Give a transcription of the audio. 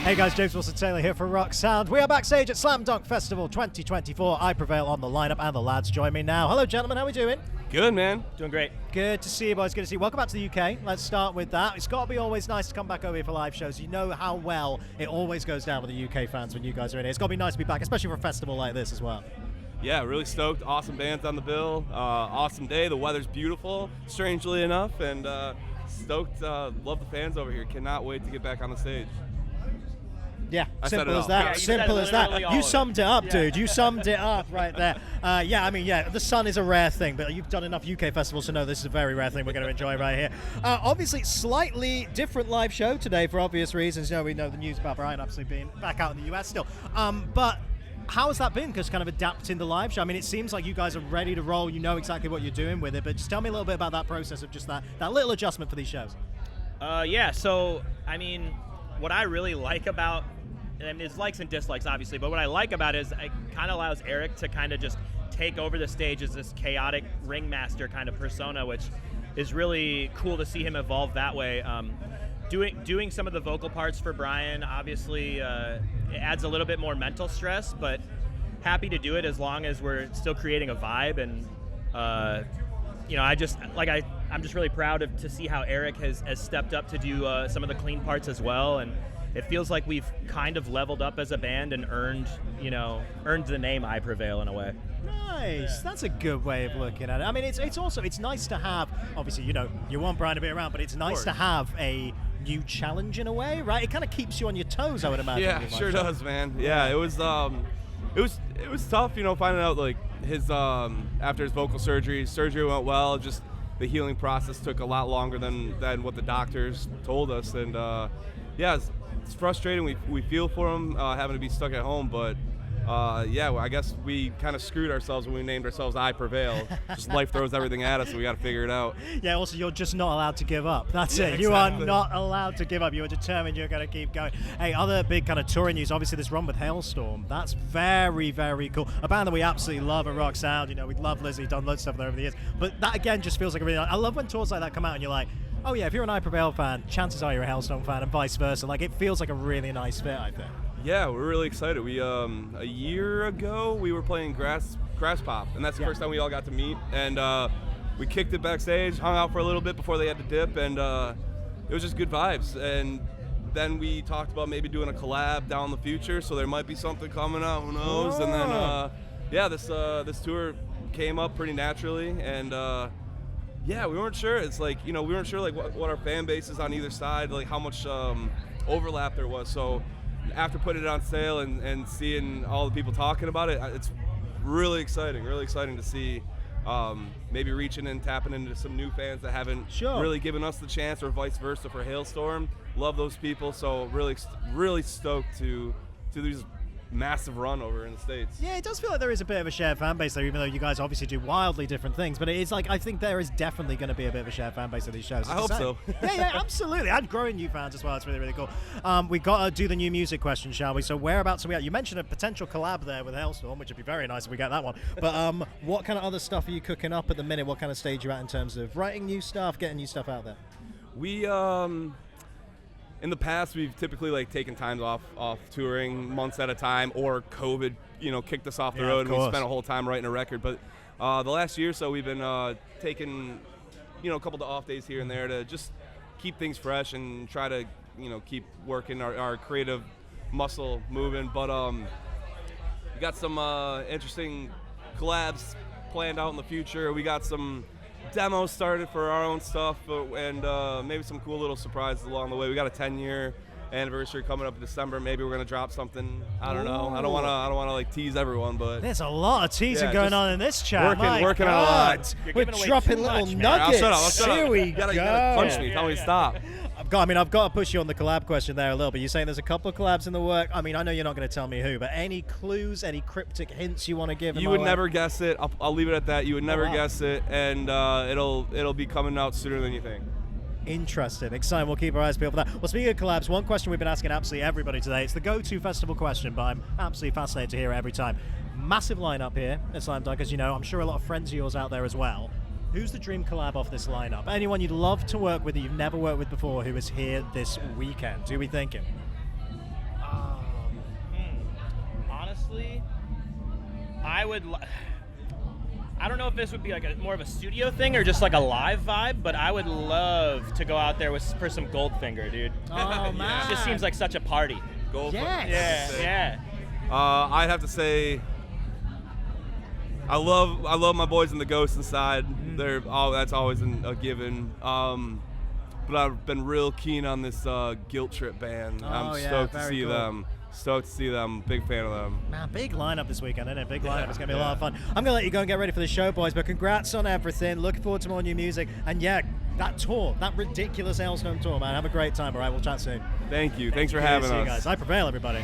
Hey guys, James Wilson-Taylor here for Rock Sound. We are backstage at Slam Dunk Festival 2024. I Prevail on the lineup, and the lads join me now. Hello, gentlemen. How are we doing? Good, man. Doing great. Good to see you, boys. Good to see you. Welcome back to the UK. Let's start with that. It's got to be always nice to come back over here for live shows. You know how well it always goes down with the UK fans when you guys are in here. It's got to be nice to be back, especially for a festival like this as well. Yeah, really stoked. Awesome bands on the bill. Awesome day. The weather's beautiful, strangely enough, and stoked. Love the fans over here. Cannot wait to get back on the stage. Yeah, I said simple it as all. that. Yeah, Simple as that. You summed it up, dude. You summed it up right there. The sun is a rare thing, but you've done enough UK festivals to know this is a very rare thing we're going to enjoy right here. Obviously, slightly different live show today for obvious reasons. You know, we know the news about Brian absolutely being back out in the US still. But how has that been? Because kind of adapting the live show. I mean, it seems like you guys are ready to roll. You know exactly what you're doing with it. But just tell me a little bit about that process of just that little adjustment for these shows. So, I mean, what I really like about, and there's likes and dislikes, obviously, but what I like about it is it kind of allows Eric to kind of just take over the stage as this chaotic ringmaster kind of persona, which is really cool to see him evolve that way. Doing some of the vocal parts for Brian, obviously, it adds a little bit more mental stress, but happy to do it as long as we're still creating a vibe. And I'm just really proud to see how Eric has stepped up to do some of the clean parts as well, and it feels like we've kind of leveled up as a band and earned the name I Prevail in a way. Nice. Yeah. That's a good way of looking at it. I mean, it's nice to have, obviously, you want Brian to be around, but it's nice to have a new challenge in a way, right? It kind of keeps you on your toes, I would imagine. Yeah, sure does, man. Yeah, it was tough, finding out like his after his vocal surgery went well. Just the healing process took a lot longer than what the doctors told us, and it's frustrating. We feel for him having to be stuck at home, but I guess we kind of screwed ourselves when we named ourselves I Prevail. Just life throws everything at us, and we got to figure it out. Yeah, also you're just not allowed to give up. That's it. Exactly. You are not allowed to give up. You are determined you're going to keep going. Hey, other big kind of touring news, obviously this run with Halestorm. That's very, very cool. A band that we absolutely love at Rock Sound. We love Lizzie, done loads of stuff there over the years. But that, again, just feels like a really... I love when tours like that come out and you're like, oh yeah, if you're an I Prevail fan, chances are you're a Halestorm fan, and vice versa. Like, it feels like a really nice fit, I think. Yeah, we're really excited. We a year ago we were playing Grass Pop, and that's the first time we all got to meet. And we kicked it backstage, hung out for a little bit before they had to dip, and it was just good vibes. And then we talked about maybe doing a collab down in the future, so there might be something coming out, who knows? And then this tour came up pretty naturally, and we weren't sure. It's like, we weren't sure like what our fan base is on either side, like how much overlap there was. So after putting it on sale and seeing all the people talking about it, it's really exciting to see maybe reaching and tapping into some new fans that haven't really given us the chance, or vice versa for Halestorm. Love those people, so really stoked to do this massive run over in the States. Yeah, it does feel like there is a bit of a shared fan base there, even though you guys obviously do wildly different things, but it is like, I think there is definitely going to be a bit of a shared fan base of these shows. I hope so. Yeah, absolutely. And growing new fans as well. It's really, really cool. We got to do the new music question, shall we? So whereabouts are we at? You mentioned a potential collab there with Halestorm, which would be very nice if we get that one. But what kind of other stuff are you cooking up at the minute? What kind of stage are you at in terms of writing new stuff, getting new stuff out there? We in the past, we've typically taken times off touring months at a time, or COVID, kicked us off the road, and we spent a whole time writing a record. But the last year or so, we've been taking, a couple of off days here and there to just keep things fresh and try to, keep working our creative muscle moving. But we got some interesting collabs planned out in the future. We got some demos started for our own stuff, and maybe some cool little surprises along the way. We got a 10-year anniversary coming up in December. Maybe we're gonna drop something. I don't know. I don't wanna tease everyone, but there's a lot of teasing going on in this chat. Working on a lot. We're dropping little nuggets. Here we go. You gotta punch me. Tell me to stop. I've got to push you on the collab question there a little bit. You're saying there's a couple of collabs in the work. I mean, I know you're not going to tell me who, but any clues, any cryptic hints you want to give? You would never guess it. I'll leave it at that. You would never guess it, and it'll be coming out sooner than you think. Interesting, exciting. We'll keep our eyes peeled for that. Well, speaking of collabs, one question we've been asking absolutely everybody today. It's the go-to festival question, but I'm absolutely fascinated to hear it every time. Massive lineup here at Slam Dunk, as you know. I'm sure a lot of friends of yours out there as well. Who's the dream collab off this lineup? Anyone you'd love to work with that you've never worked with before who is here this weekend? Who are we thinking? honestly, I don't know if this would be like more of a studio thing or just like a live vibe, but I would love to go out there for some Goldfinger, dude. Oh man, It just seems like such a party. Goldfinger. Yes. Yeah. I'd have to say, I love my boys in the Ghost inside. That's always a given. But I've been real keen on this Guilt Trip band. I'm stoked to see them. Stoked to see them. Big fan of them. Man, big lineup this weekend, isn't it? Big lineup. It's going to be a lot of fun. I'm going to let you go and get ready for the show, boys, but congrats on everything. Looking forward to more new music. And yeah, that tour, that ridiculous Halestorm tour, man. Have a great time, all right? We'll chat soon. Thank you. Thanks for having See us. you guys. I Prevail, everybody.